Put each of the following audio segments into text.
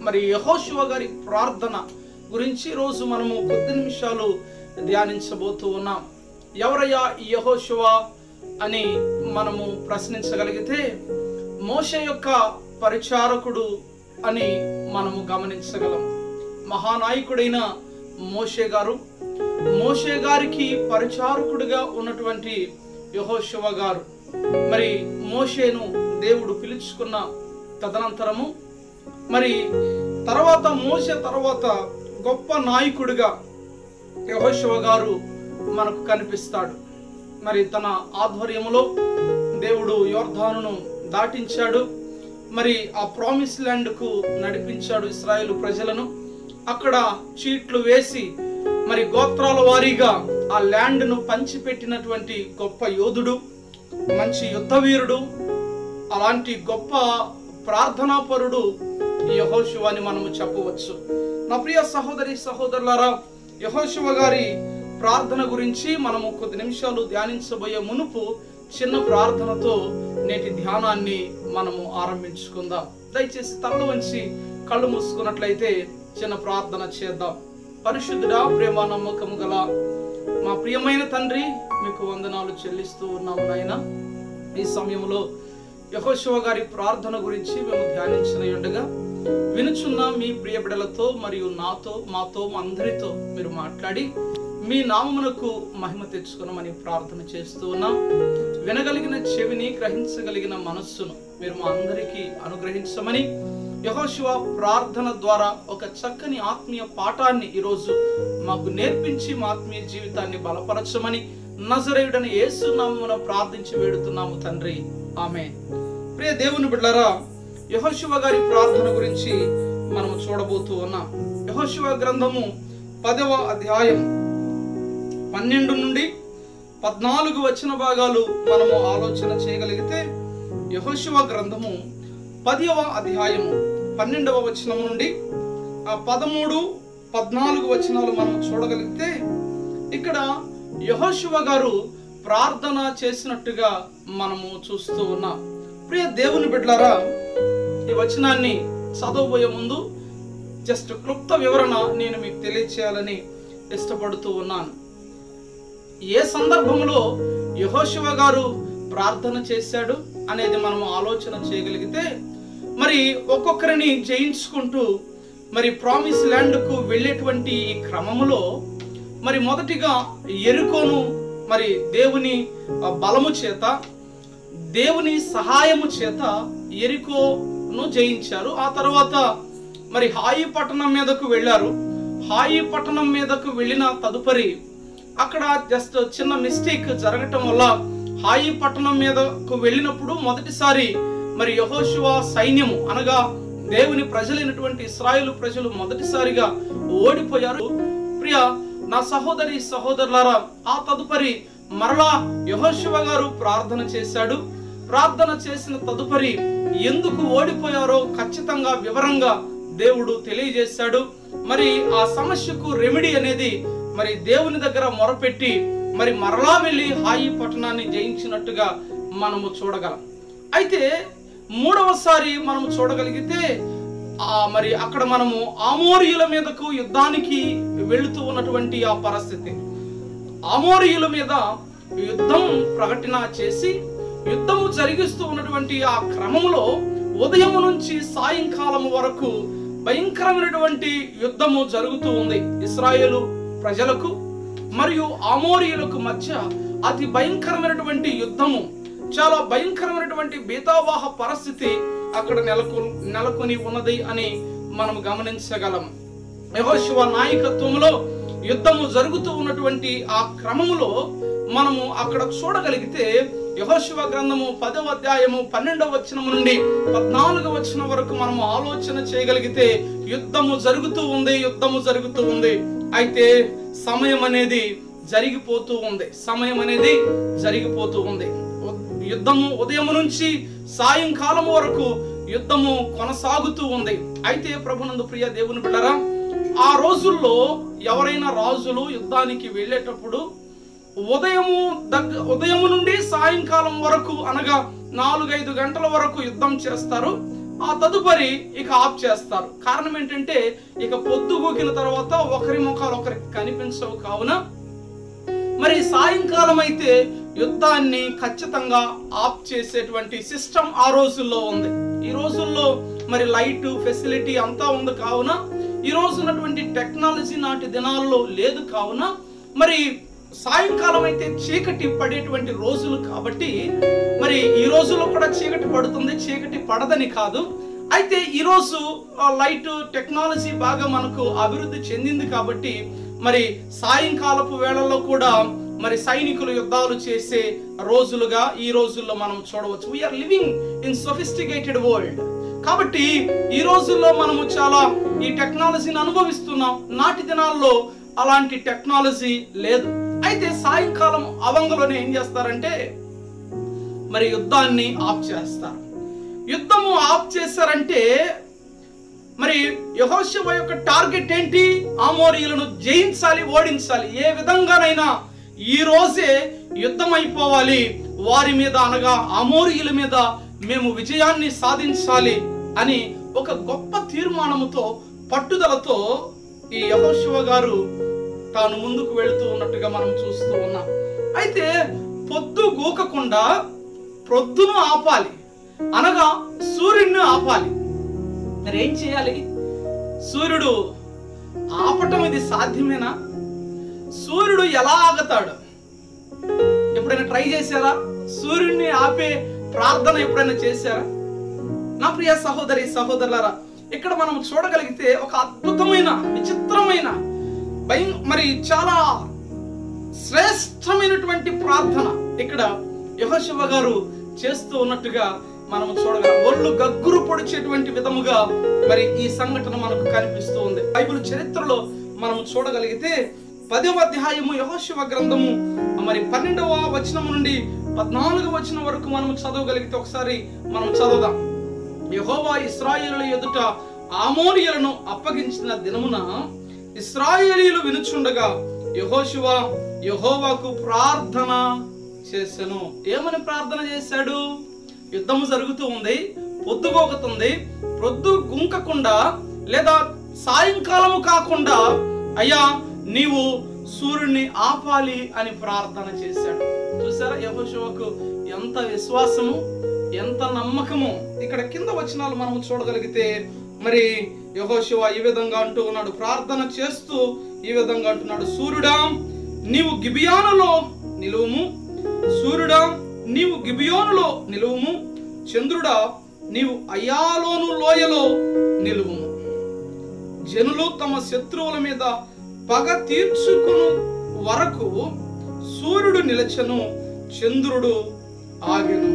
మరి యెహోషువ గారి ప్రార్థన గురించి ఈరోజు మనము కొద్ది నిమిషాలు ధ్యానించబోతూ ఉన్నాం. ఎవరయ్యా ఈ యెహోషువ అని మనము ప్రశ్నించగలిగితే మోషే యొక్క పరిచారకుడు అని మనము గమనించగలం. మహానాయకుడైన మోషే గారికి పరిచారకుడిగా ఉన్నటువంటి యెహోషువ గారు మరి మోషేను దేవుడు పిలుచుకున్న తదనంతరము మరి మోషే తర్వాత గొప్ప నాయకుడిగా యెహోషువ గారు మనకు కనిపిస్తాడు. మరి తన ఆధ్వర్యములో దేవుడు యోర్దానును దాటించాడు. మరి ఆ ప్రామిస్ ల్యాండ్ కు నడిపించాడు ఇశ్రాయేలు ప్రజలను. అక్కడ చీట్లు వేసి మరి గోత్రాల వారీగా ఆ ల్యాండ్ ను పంచిపెట్టినటువంటి గొప్ప యోధుడు, మంచి యుద్ధవీరుడు, అలాంటి గొప్ప ప్రార్థనాపరుడు యెహోషువ అని మనము చెప్పవచ్చు. నా ప్రియ సహోదరి సహోదరులారా, యెహోషువ గారి ప్రార్థన గురించి మనము కొద్ది నిమిషాలు ధ్యానించబోయే మునుపు చిన్న ప్రార్థనతో నేటి ధ్యానాన్ని మనము ఆరంభించుకుందాం. దయచేసి తలలు వంచి కళ్ళు మూసుకున్నట్లయితే చిన్న ప్రార్థన చేద్దాం. పరిశుద్ధుడా, ప్రేమ నమ్మకము గల మా ప్రియమైన తండ్రి, మీకు వందనాలు చెల్లిస్తూ ఉన్నాము నాయన. ఈ సమయంలో యెహోషువ గారి ప్రార్థన గురించి మేము ధ్యానించనయుండగా వినుచున్న మీ ప్రియ బిడ్డలతో మరియు మాతో అందరితో మీరు మాట్లాడి మీ నామమునకు మహిమ తెచ్చుకున్నామని ప్రార్థన చేస్తూ ఉన్నాం. వినగలిగిన చెవిని, గ్రహించగలిగిన మనస్సును మీరు మా అందరికీ అనుగ్రహించమని, యెహోషువ ప్రార్థన ద్వారా ఒక చక్కని ఆత్మీయ పాఠాన్ని ఈరోజు మాకు నేర్పించి మా ఆత్మీయ జీవితాన్ని బలపరచమని నజరేయుడైన యేసు నామమున ప్రార్థించి వేడుతున్నాము తండ్రి, ఆమేన్. ప్రియ దేవుని బిడ్డలారా, యెహోషువ గారి ప్రార్థన గురించి మనము చూడబోతూ ఉన్నాం. యెహోషువ గ్రంథము 10వ అధ్యాయం 12 నుండి 14 వచన భాగాలు మనము ఆలోచన చేయగలిగితే, యెహోషువ గ్రంథము 10వ అధ్యాయము 12వ వచనం నుండి 13, 14 వచనాలు మనం చూడగలిగితే ఇక్కడ యెహోషువ గారు ప్రార్థన చేసినట్టుగా మనము చూస్తూ ఉన్నాం. ప్రియ దేవుని బిడ్డలారా, ఈ వచనాన్ని చదవబోయే ముందు జస్ట్ క్లుప్త వివరణ నేను మీకు తెలియచేయాలని ఇష్టపడుతూ ఉన్నాను. ఏ సందర్భంలో యెహోషువ గారు ప్రార్థన చేశాడు అనేది మనం ఆలోచన చేయగలిగితే, మరి ఒక్కొక్కరిని జయించుకుంటూ మరి ప్రామిస్ ల్యాండ్ కు వెళ్ళేటువంటి ఈ క్రమములో మరి మొదటిగా యెరికోను మరి దేవుని బలము చేత, దేవుని సహాయము చేత యెరికోను జయించారు. ఆ తర్వాత మరి హాయి పట్టణం మీదకు వెళ్ళారు. హాయి పట్టణం మీదకు వెళ్ళిన తదుపరి అక్కడ జస్ట్ చిన్న మిస్టేక్ జరగటం వల్ల హాయి పట్టణం మీదకు వెళ్ళినప్పుడు మొదటిసారి మరి యెహోషువ సైన్యము అనగా దేవుని ప్రజలైనటువంటి ఇశ్రాయేలు ప్రజలు మొదటిసారిగా ఓడిపోయారు. ప్రియ నా సహోదరి సహోదరులారా, ఆ తదుపరి మరలా యెహోషువ గారు ప్రార్థన చేశాడు. ప్రార్థన చేసిన తదుపరి ఎందుకు ఓడిపోయారో ఖచ్చితంగా వివరంగా దేవుడు తెలియజేశాడు. మరి ఆ సమస్యకు రెమెడీ అనేది మరి దేవుని దగ్గర మొరపెట్టి మరి మరలా వెళ్ళి హాయి పట్టణాన్ని జయించినట్టుగా మనము చూడగలం. అయితే మూడవసారి మనము చూడగలిగితే మరి అక్కడ మనము ఆమోరీయుల మీదకు యుద్ధానికి వెళుతూ ఉన్నటువంటి ఆ పరిస్థితి, ఆమోరీయుల మీద యుద్ధం ప్రకటన చేసి యుద్ధము జరిగిస్తూ ఉన్నటువంటి ఆ క్రమములో ఉదయం నుంచి సాయంకాలం వరకు భయంకరమైనటువంటి యుద్ధము జరుగుతూ ఉంది. ఇశ్రాయేలు ప్రజలకు మరియు ఆమోరీయులకు మధ్య అతి భయంకరమైనటువంటి యుద్ధము, చాలా భయంకరమైనటువంటి బీతావాహ పరిస్థితి అక్కడ నెలకొని ఉన్నది అని మనం గమనించగలం. యెహోషువ నాయకత్వంలో యుద్ధము జరుగుతూ ఉన్నటువంటి ఆ క్రమములో మనము అక్కడ చూడగలిగితే యెహోషువ గ్రంథము 10వ అధ్యాయము 12వ వచనం నుండి 14వ వచనం వరకు మనము ఆలోచన చేయగలిగితే యుద్ధము జరుగుతూ ఉంది. అయితే సమయం అనేది జరిగిపోతూ ఉంది. యుద్ధము ఉదయం నుంచి సాయంకాలం వరకు యుద్ధము కొనసాగుతూ ఉంది. అయితే ప్రభునందు ప్రియ దేవుని బిడ్డలారా, ఆ రోజుల్లో ఎవరైనా రాజులు యుద్ధానికి వెళ్ళేటప్పుడు ఉదయము నుండి సాయంకాలం వరకు అనగా 4-5 గంటల వరకు యుద్ధం చేస్తారు. ఆ తదుపరి ఇక ఆఫ్ చేస్తారు. కారణం ఏంటంటే ఇక పొద్దుగూకిన తర్వాత ఒకరి ముఖాలు ఒకరికి కనిపించవు కావున మరి సాయంకాలం అయితే యుద్ధాన్ని ఖచ్చితంగా ఆఫ్ చేసేటువంటి సిస్టమ్ ఆ రోజుల్లో ఉంది. ఈ రోజుల్లో మరి లైట్ ఫెసిలిటీ అంతా ఉంది కావున, ఈ రోజు ఉన్నటువంటి టెక్నాలజీ నాటి దినాల్లో లేదు కావున మరి సాయంకాలం అయితే చీకటి పడేటువంటి రోజులు కాబట్టి, మరి ఈ రోజుల్లో కూడా చీకటి పడుతుంది, చీకటి పడదని కాదు. అయితే ఈరోజు లైట్ టెక్నాలజీ బాగా మనకు అభివృద్ధి చెందింది కాబట్టి మరి సాయంకాలపు వేళల్లో కూడా మరి సైనికులు యుద్ధాలు చేసే రోజులుగా ఈ రోజుల్లో మనం చూడవచ్చు. We are living in sophisticated world. కాబట్టి ఈ రోజుల్లో మనము చాలా ఈ టెక్నాలజీని అనుభవిస్తున్నాం. నాటి దినాల్లో అలాంటి టెక్నాలజీ లేదు. అయితే సాయంకాలం అవంగలోనే ఏం చేస్తారంటే మరి యుద్ధాన్ని ఆఫ్ చేస్తారు. యుద్ధము ఆఫ్ చేశారంటే మరి యెహోషువ యొక్క టార్గెట్ ఏంటి? అమోరీయులను జయించాలి, ఓడించాలి. ఏ విధంగానైనా ఈ రోజే యుద్ధం అయిపోవాలి, వారి మీద అనగా అమోరీయుల మీద మేము విజయాన్ని సాధించాలి అని ఒక గొప్ప తీర్మానముతో, పట్టుదలతో ఈ యెహోషువ గారు తాను ముందుకు వెళుతూ ఉన్నట్టుగా మనం చూస్తూ ఉన్నాం. అయితే పొద్దు గూకకుండా ప్రొద్దును ఆపాలి, అనగా సూర్యుడిని ఆపాలి. మరి ఏం చేయాలి? సూర్యుడు ఆపటం ఇది సాధ్యమేనా? సూర్యుడు ఎలా ఆగుతాడు? ఎప్పుడైనా ట్రై చేశారా? సూర్యుడిని ఆపే ప్రార్థన ఎప్పుడైనా చేశారా? నా ప్రియ సహోదరి సహోదరులారా, ఇక్కడ మనం చూడగలిగితే ఒక అద్భుతమైన, విచిత్రమైన, మరి చాలా శ్రేష్టమైనటువంటి ప్రార్థన ఇక్కడ యెహోషువ గారు చేస్తూ ఉన్నట్టుగా మనం చూడగలం. ఒళ్ళు గగ్గురు పొడిచేటువంటి విధముగా మరి ఈ సంఘటన మనకు కనిపిస్తూ ఉంది. బైబిల్ చరిత్రలో మనం చూడగలిగితే 10వ అధ్యాయము యెహోషువ గ్రంథము మరి 12వ వచనం నుండి 14వ వచనం వరకు మనం చదవగలిగితే ఒకసారి మనం చదువుదాం. యెహోవా ఇశ్రాయేలుల ఎదుట అమోరీయులను అప్పగించిన దినమున ఇశ్రాయేలీయులు వినుచుండగా యెహోషువ యెహోవాకు ప్రార్థన చేసెను. ఏమని ప్రార్థన చేశాడు? యుద్ధము జరుగుతూ ఉంది, పొద్దుగోకుతుంది, పొద్దు గుంకకుండా లేదా సాయంకాలము కాకుండా అయ్యా నీవు సూర్యుడిని ఆపాలి అని ప్రార్థన చేశాడు. చూసారా యెహోషువకు ఎంత విశ్వాసము, ఎంత నమ్మకము. ఇక్కడ కింద వచనాలు మనం చూడగలిగితే మరి యెహోషువ ఈ విధంగా అంటూ ఉన్నాడు, ప్రార్థన చేస్తూ ఈ విధంగా అంటున్నాడు, సూర్యుడా నీవు గిబియోనులో నిలువుము, సూర్యుడా నీవు గిబియోనులో నిలువుము, చంద్రుడా నీవు అయ్యాలోను లోయలో నిలువుము. జనులు తమ శత్రువుల మీద పగ తీర్చుకుని వరకు సూర్యుడు నిలచెను, చంద్రుడు ఆగెను.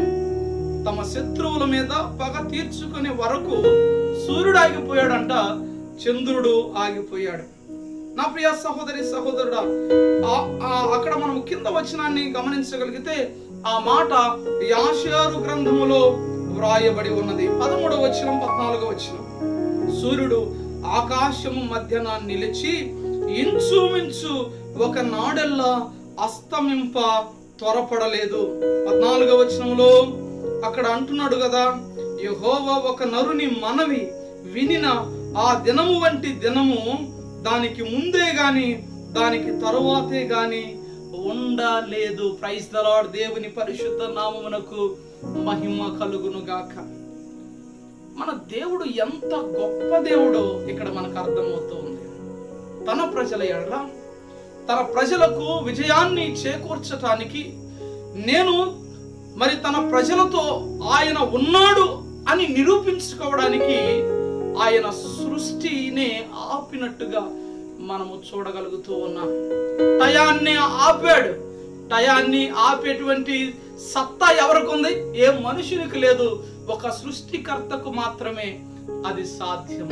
తమ శత్రువుల మీద పగ తీర్చుకునే వరకు సూర్యుడు ఆగిపోయాడంట, చంద్రుడు ఆగిపోయాడు. నా ప్రియ సహోదరి సహోదరుడా, అక్కడ మనం కింద వచనాన్ని గమనించగలిగితే ఆ మాట యాషారు గ్రంథములో వ్రాయబడి ఉన్నది. 13వ వచనం 14వ వచనం. సూర్యుడు ఆకాశము మధ్యన నిలిచి ఇంచుమించు ఒక నాడెల్లా అస్తమింప త్వరపడలేదు. 14వ వచనంలో అక్కడ అంటున్నాడు కదా, యెహోవా ఒక నరుని మనవి వినిన ఆ దినము వంటి దినము దానికి ముందే గాని దానికి తరువాతే గాని ఉండలేదు. Praise the Lord. దేవుని పరిశుద్ధ నామమునకు మహిమ కలుగును గాక. మన దేవుడు ఎంత గొప్ప దేవుడో ఇక్కడ మనకు అర్థమవుతుంది. తన ప్రజల ఎడల, తన ప్రజలకు విజయాన్ని చేకూర్చటానికి, నేను మరి తన ప్రజలతో ఆయన ఉన్నాడు అని నిరూపించుకోవడానికి ఆయన సృష్టినే ఆపినట్టుగా మనము చూడగలుగుతూ ఉన్నాం. టయాన్ని ఆపాడు. టయాన్ని ఆపేటువంటి సత్తా ఎవరికి ఉంది? ఏ మనుషునికి లేదు, ఒక సృష్టికర్తకు మాత్రమే అది సాధ్యం.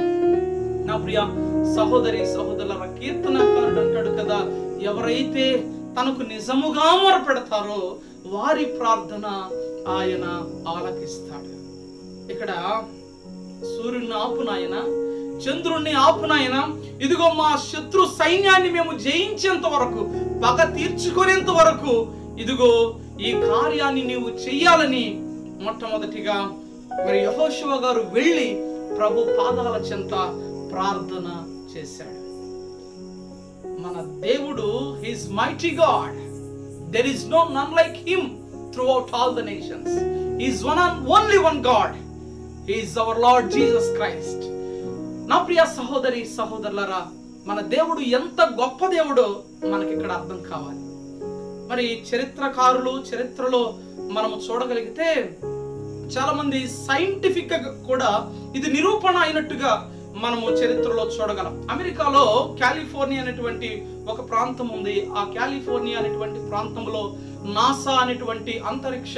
నా ప్రియ సహోదరి సహోదరుల, కీర్తనకారుడు అంటాడు కదా, ఎవరైతే తనకు నిజముగా మొరపెడతారో వారి ప్రార్థన ఆయన ఆలకిస్తాడు. ఇక్కడ సూర్యుడిని ఆపునాయన, చంద్రుణ్ణి ఆపునాయన, ఇదిగో మా శత్రు సైన్యాన్ని మేము జయించేంత వరకు, పగ తీర్చుకునేంత వరకు ఇదిగో ఈ కార్యాన్ని నీవు చెయ్యాలని మొట్టమొదటిగా మరి యెహోషువ గారు వెళ్ళి ప్రభు పాదాల చెంత ప్రార్థన చేశాడు. మన దేవుడు his mighty God. There is none like him throughout all the nations. He is only one God. He is our Lord Jesus Christ. నా ప్రియ సహోదరి సహోదరులారా, మన దేవుడు ఎంత గొప్ప దేవుడో మనకి ఇక్కడ అర్థం కావాలి. మరి చరిత్రకారులు చరిత్రలో మనము చూడగలిగితే చాలా మంది సైంటిఫిక్ గా కూడా ఇది నిరూపణ అయినట్టుగా మనము చరిత్రలో చూడగలం. అమెరికాలో కాలిఫోర్నియా అనేటువంటి ఒక ప్రాంతం ఉంది. ఆ కాలిఫోర్నియా అనేటువంటి ప్రాంతంలో నాసా అనేటువంటి అంతరిక్ష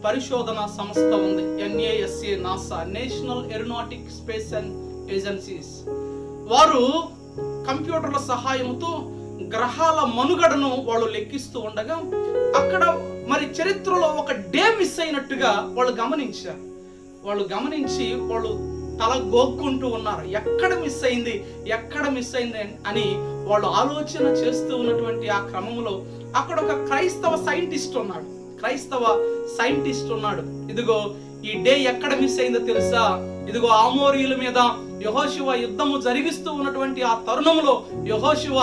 పరిశోధన సంస్థ ఉంది. NASA, NASA, national aeronautic space and agencies. వారు కంప్యూటర్ల సహాయంతో గ్రహాల మనుగడను వాళ్ళు లెక్కిస్తూ ఉండగా అక్కడ మరి చరిత్రలో ఒక డే మిస్ అయినట్టుగా వాళ్ళు గమనించారు. వాళ్ళు గమనించి వాళ్ళు తల గోక్కుంటూ ఉన్నారు. ఎక్కడ మిస్ అయింది అని వాళ్ళు ఆలోచన చేస్తూ ఉన్నటువంటి ఆ క్రమంలో అక్కడ ఒక క్రైస్తవ సైంటిస్ట్ ఉన్నాడు. ఇదిగో ఈ డే ఎక్కడ మిస్ అయిందో తెలుసా? ఇదిగో ఆమోరీయుల మీద యెహోషువ యుద్ధము జరిగిస్తూ ఉన్నటువంటి ఆ తరుణంలో యెహోషువ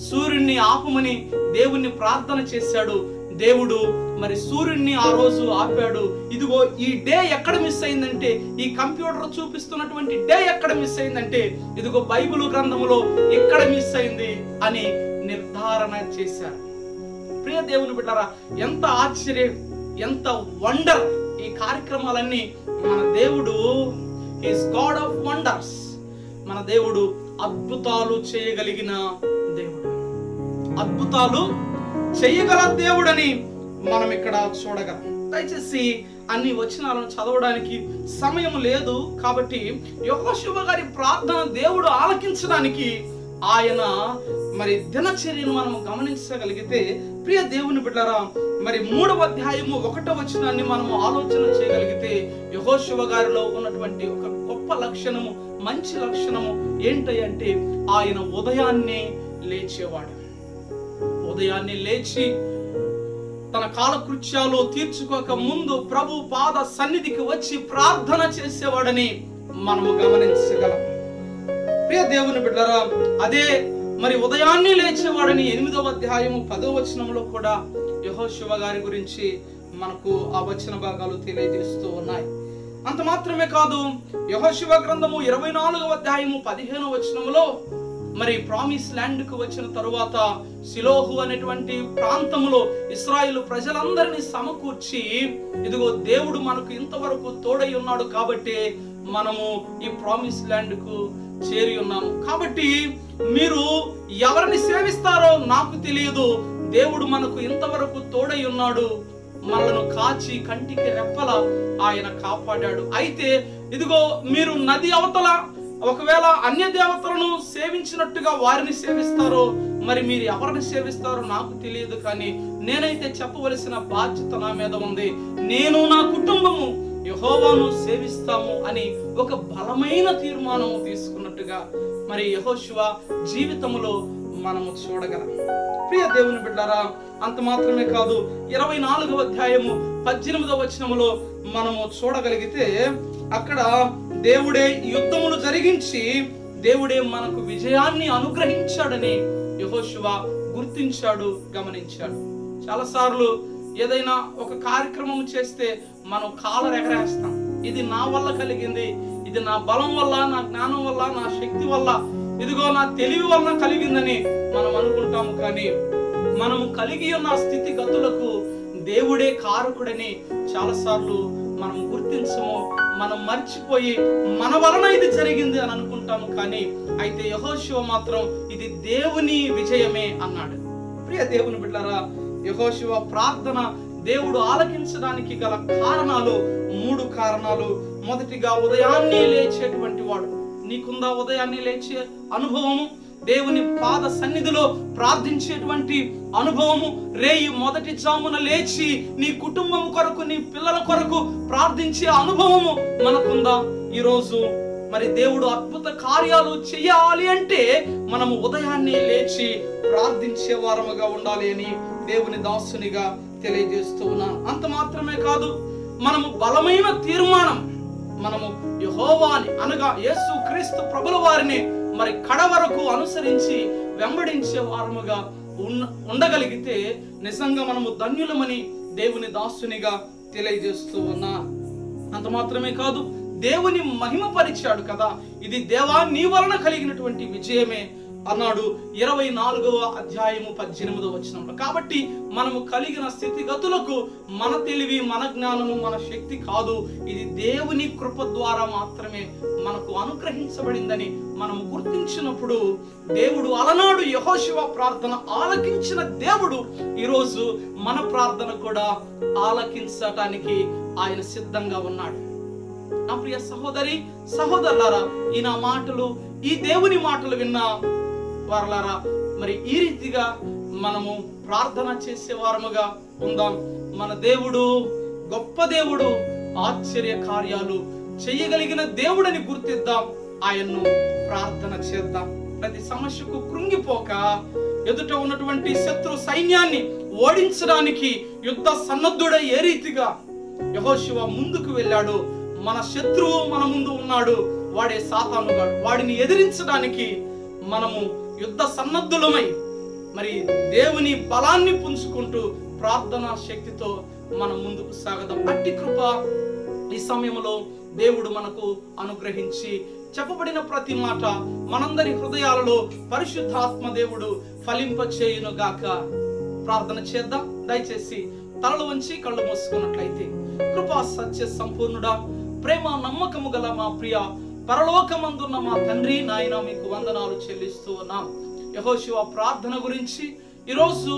సూర్యుడిని ఆపమని దేవుణ్ణి ప్రార్థన చేశాడు. దేవుడు మరి సూర్యుడిని ఆ రోజు ఆపాడు. ఇదిగో ఈ డే ఎక్కడ మిస్ అయిందంటే, ఈ కంప్యూటర్ చూపిస్తున్నటువంటి డే ఎక్కడ మిస్ అయిందంటే, ఇదిగో బైబిల్ గ్రంథములో ఇక్కడ మిస్ అయింది అని నిర్ధారణ చేశారు. ప్రియ దేవుని బిడ్డలారా, ఎంత ఆశ్చర్యం, ఎంత వండర్ ఈ కార్యక్రమాలన్నీ. మన దేవుడు ఈస్ గాడ్ ఆఫ్ వండర్స్. మన దేవుడు అద్భుతాలు చేయగలిగిన దేవుడు, అద్భుతాలు చేయగల దేవుడని మనం ఇక్కడ చూడగలం. దయచేసి అన్ని వచనాలను చదవడానికి సమయం లేదు కాబట్టి యెహోషువ గారి ప్రార్థన దేవుడు ఆలకించడానికి ఆయన మరి దినచర్యను మనం గమనించగలిగితే, ప్రియ దేవుని బిడ్డలారా, మరి 3వ అధ్యాయము 1వ వచనాన్ని మనం ఆలోచన చేయగలిగితే యెహోషువ గారిలో ఉన్నటువంటి ఒక గొప్ప లక్షణము, మంచి లక్షణము ఏంటంటే ఆయన ఉదయాన్నే లేచేవాడు. ఉదయాన్నే లేచి తన కాలకృత్యాలు తీర్చుకోక ముందు ప్రభు పాద సన్నిధికి వచ్చి ప్రార్థన చేసేవాడని మనము గమనించగలం. ప్రియ దేవుని బిడ్డలారా, అదే మరి ఉదయాన్నే లేచేవాడని 8వ అధ్యాయము 10వ వచనంలో కూడా యెహోషువ గారి గురించి మనకు ఆ వచన భాగాలు తెలియజేస్తూ ఉన్నాయి. అంత మాత్రమే కాదు, యెహోషువ గ్రంథము 24వ అధ్యాయము 15వ వచనంలో మరి ప్రామిస్ ల్యాండ్ కు వచ్చిన తరువాత షిలోహు అనేటువంటి ప్రాంతంలో ఇశ్రాయేలు ప్రజలందరినీ సమకూర్చి, ఇదిగో దేవుడు మనకు ఇంతవరకు తోడై ఉన్నాడు కాబట్టి మనము ఈ ప్రామిస్ ల్యాండ్ కు చేరి ఉన్నాము. కాబట్టి మీరు ఎవరిని సేవిస్తారో నాకు తెలియదు, దేవుడు మనకు ఇంతవరకు తోడై ఉన్నాడు, మనలను కాచి కంటికి రెప్పల ఆయన కాపాడాడు. అయితే ఇదిగో మీరు నది అవతల ఒకవేళ అన్య దేవతలను సేవించినట్టుగా వారిని సేవిస్తారో, మరి మీరు ఎవరిని సేవిస్తారో నాకు తెలియదు, కానీ నేనైతే చెప్పవలసిన బాధ్యత నా మీద ఉంది. నేను నా కుటుంబము యెహోవాను సేవిస్తాము అని ఒక బలమైన తీర్మానం తీసుకున్నట్టుగా మరి యెహోషువ జీవితంలో మనము చూడగలం. ప్రియ దేవుని బిడ్డలారా, అంత మాత్రమే కాదు, 24వ అధ్యాయము 18వ వచనములో మనము చూడగలిగితే అక్కడ దేవుడే యుద్ధములు జరిగించి దేవుడే మనకు విజయాన్ని అనుగ్రహించాడని యెహోషువ గుర్తించాడు, గమనించాడు. చాలాసార్లు ఏదైనా ఒక కార్యక్రమం చేస్తే మనం కాలర్ ఎగరేస్తాం. ఇది నా వల్ల కలిగింది, ఇది నా బలం వల్ల, నా జ్ఞానం వల్ల, నా శక్తి వల్ల, ఇదిగో నా తెలివి వల్ల కలిగిందని మనం అనుకుంటాము. కానీ మనము కలిగి ఉన్న స్థితిగతులకు దేవుడే కారకుడని చాలాసార్లు మనం గుర్తించము. మనం మర్చిపోయి మన వలన ఇది జరిగింది అని అనుకుంటాము. కానీ అయితే యెహోషువ మాత్రం ఇది దేవుని విజయమే అన్నాడు. ప్రియ దేవుని బిడ్డలారా, యెహోషువ ప్రార్థన దేవుడు ఆలకించడానికి గల కారణాలు 3 కారణాలు. మొదటిగా ఉదయాన్నే లేచేటువంటి వాడు. నీకుందా ఉదయాన్నే లేచే అనుభవము? దేవుని పాద సన్నిధిలో ప్రార్థించేటువంటి అనుభవము? రేయి మొదటి జామున లేచి నీ కుటుంబం కొరకు, నీ పిల్లల కొరకు ప్రార్థించే అనుభవము మనకుందా? ఈరోజు మరి దేవుడు అద్భుత కార్యాలు చేయాలి అంటే మనము ఉదయాన్నే లేచి ప్రార్థించే వారముగా ఉండాలి అని దేవుని దాసునిగా తెలియజేస్తూ ఉన్నాను. అంత మాత్రమే కాదు, మనము బలమైన తీర్మానం, మనము యెహోవాని అనగా యేసు క్రీస్తు ప్రభుల వారిని మరి కడ వరకు అనుసరించి వెంబడించే వారముగా ఉండగలిగితే నిజంగా మనము ధన్యులమని దేవుని దాసునిగా తెలియజేస్తూ ఉన్నా. అంత మాత్రమే కాదు, దేవుని మహిమపరిచాడు కదా, ఇది దేవా నీ వలన కలిగినటువంటి విజయమే అన్నాడు 24వ అధ్యాయము 18వ వచనంలో. కాబట్టి మనము కలిగిన స్థితిగతులకు మన తెలివి, మన జ్ఞానము, మన శక్తి కాదు, ఇది దేవుని కృప ద్వారా మాత్రమే మనకు అనుగ్రహించబడిందని మనము గుర్తించినప్పుడు దేవుడు అలనాడు యెహోషువ ప్రార్థన ఆలకించిన దేవుడు ఈరోజు మన ప్రార్థన కూడా ఆలకించటానికి ఆయన సిద్ధంగా ఉన్నాడు. నా ప్రియ సహోదరి సహోదరులారా, ఈ నా మాటలు, ఈ దేవుని మాటలు విన్న వారలారా, మరి ఈ రీతిగా మనము ప్రార్థన చేసే వారముగా ఉందాం. మన దేవుడు గొప్ప దేవుడు, ఆశ్చర్య కార్యాలు చేయగలిగిన దేవుడని గుర్తిద్దాం. ఆయన్ను ప్రార్థన చేద్దాం. ప్రతి సమస్యకు కృంగిపోక ఎదుట ఉన్నటువంటి శత్రు సైన్యాన్ని ఓడించడానికి యుద్ధ సన్నద్ధుడై ఏ రీతిగా యెహోషువ ముందుకు వెళ్ళాడు, మన శత్రువు మన ముందు ఉన్నాడు, వాడే సాతానుగాడు. వాడిని ఎదిరించడానికి మనము యుద్ధ సన్నద్ధులమై మరి దేవుని బలాన్ని పుంజుకుంటూ ప్రార్థనా శక్తితో మనం ముందుకు సాగదాం. అట్టి కృప ఈ సమయంలో దేవుడు మనకు అనుగ్రహించి చెప్పబడిన ప్రతి మాట మనందరి హృదయాలలో పరిశుద్ధాత్మ దేవుడు ఫలింప చేయును గాక. ప్రార్థన చేద్దాం. దయచేసి తలలు వంచి కళ్ళు మూసుకున్నట్లయితే, కృపా సత్య సంపూర్ణుడా, ప్రేమ నమ్మకము గల మా ప్రియ పరలోకమందున్న మా తండ్రి, నాయన మీకు వందనాలు చెల్లిస్తూ ఉన్నాం. యెహోషువ ప్రార్థన గురించి ఈరోజు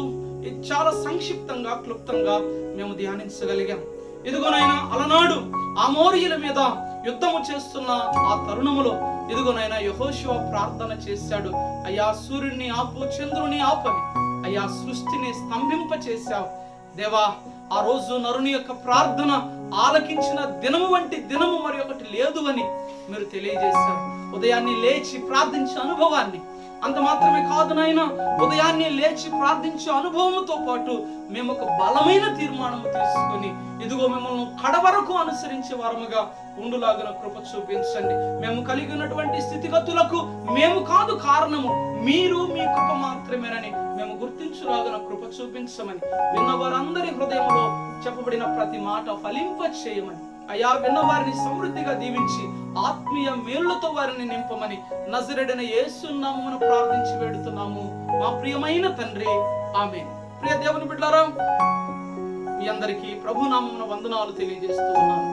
చాలా సంక్షిప్తంగా, క్లుప్తంగా మేము ధ్యానించగలిగాం. ఇదిగోనైనా అలనాడు అమోరీయుల మీద యుద్ధము చేస్తున్న ఆ తరుణములో ఇదిగోనైనా యెహోషువ ప్రార్థన చేశాడు. అయ్యా సూర్యుడిని ఆపు, చంద్రుని ఆపని, అయ్యా సృష్టిని స్తంభింప చేశావు దేవా. ఆ రోజు నరుని యొక్క ప్రార్థన ఆలకించిన దినము వంటి దినము మరి ఒకటి లేదు అని మీరు తెలియజేశారు. ఉదయాన్నే లేచి ప్రార్థించే అనుభవాన్ని, అంత మాత్రమే కాదు నాయన, ఉదయాన్నే లేచి ప్రార్థించే అనుభవంతో పాటు మేము ఒక బలమైన తీర్మానం తీసుకొని ఇదిగో మిమ్మల్ని కడ వరకు అనుసరించే వారముగా ఉండులాగిన కృప చూపించండి. మేము కలిగి ఉన్నటువంటి స్థితిగతులకు మేము కాదు కారణము, మీరు, మీ కృప మాత్రమేనని మేము గుర్తించులాగిన కృప చూపించమని, విన్న వారందరి హృదయంలో చెప్పబడిన ప్రతి మాట ఫలింప చేయమని, అయా విన్న వారిని సమృద్ధిగా దీవించి ఆత్మీయ మేలులతో వారిని నింపమని నజరేయుడైన యేసు నామమున ప్రార్థించి వేడుతున్నాము మా ప్రియమైన తండ్రి, ఆమేన్. ప్రియ దేవుని బిడ్డలారా, మీ అందరికీ ప్రభు నామమున వందనాలు తెలియజేస్తూ ఉన్నాను.